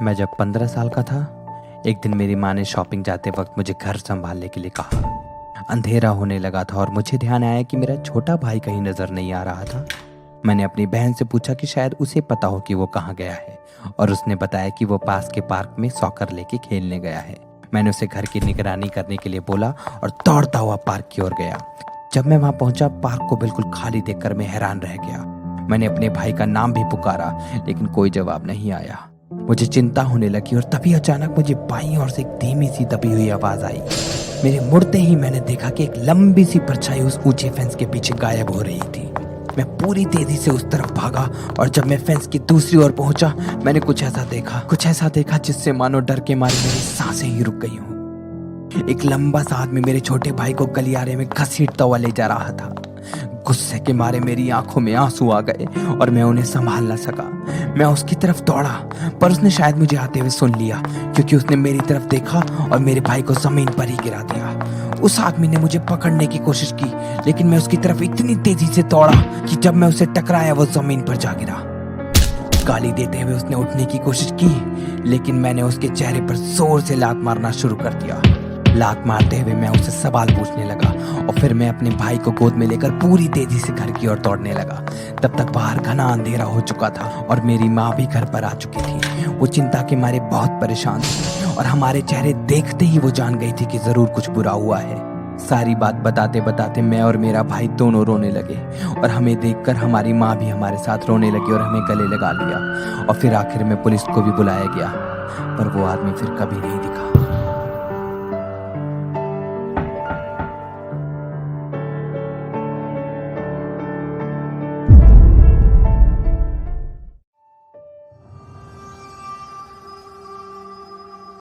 मैं जब 15 साल का था, एक दिन मेरी माँ ने शॉपिंग जाते वक्त मुझे घर संभालने के लिए कहा। अंधेरा होने लगा था और मुझे ध्यान आया कि मेरा छोटा भाई कहीं नजर नहीं आ रहा था। मैंने अपनी बहन से पूछा कि शायद उसे पता हो कि वो कहाँ गया है, और उसने बताया कि वो पास के पार्क में सॉकर लेके खेलने गया है। मैंने उसे घर की निगरानी करने के लिए बोला और दौड़ता हुआ पार्क की ओर गया। जब मैं वहां पहुंचा, पार्क को बिल्कुल खाली देखकर मैं हैरान रह गया। मैंने अपने भाई का नाम भी पुकारा, लेकिन कोई जवाब नहीं आया। मुझे चिंता होने लगी और तभी अचानक मुझे बाईं ओर से एक धीमी सी दबी हुई आवाज आई। मेरे मुड़ते ही मैंने देखा कि एक लंबी सी परछाई उस ऊंचे फेंस के पीछे गायब हो रही थी। मैं पूरी तेजी से उस तरफ भागा और जब मैं फेंस की दूसरी ओर पहुंचा, मैंने कुछ ऐसा देखा जिससे मानो डर के मारे मेरी सांसें ही रुक गई हों। एक लंबा सा आदमी मेरे छोटे भाई को गलियारे में घसीटता हुआ ले जा रहा था। गुस्से के मारे मेरी आंखों में आंसू आ गए और मैं उन्हें संभाल न सका। मैं उसकी तरफ दौड़ा, पर उसने शायद मुझे आते हुए सुन लिया, क्योंकि उसने मेरी तरफ देखा और मेरे भाई को जमीन पर ही गिरा दिया। उस आदमी ने मुझे पकड़ने की कोशिश की, लेकिन मैं उसकी तरफ इतनी तेजी से दौड़ा कि जब मैं उसे टकराया वो जमीन पर जा गिरा। गाली देते हुए उसने उठने की कोशिश की, लेकिन मैंने उसके चेहरे पर जोर से लात मारना शुरू कर दिया। लात मारते हुए मैं उससे सवाल पूछने लगा और फिर मैं अपने भाई को गोद में लेकर पूरी तेजी से घर की ओर दौड़ने लगा। तब तक बाहर घना अंधेरा हो चुका था और मेरी माँ भी घर पर आ चुकी थी। वो चिंता के मारे बहुत परेशान थी और हमारे चेहरे देखते ही वो जान गई थी कि जरूर कुछ बुरा हुआ है। सारी बात बताते बताते मैं और मेरा भाई दोनों रोने लगे और हमें देखकर हमारी माँ भी हमारे साथ रोने लगी और हमें गले लगा लिया। और फिर आखिर में पुलिस को भी बुलाया गया, पर वो आदमी फिर कभी नहीं दिखा।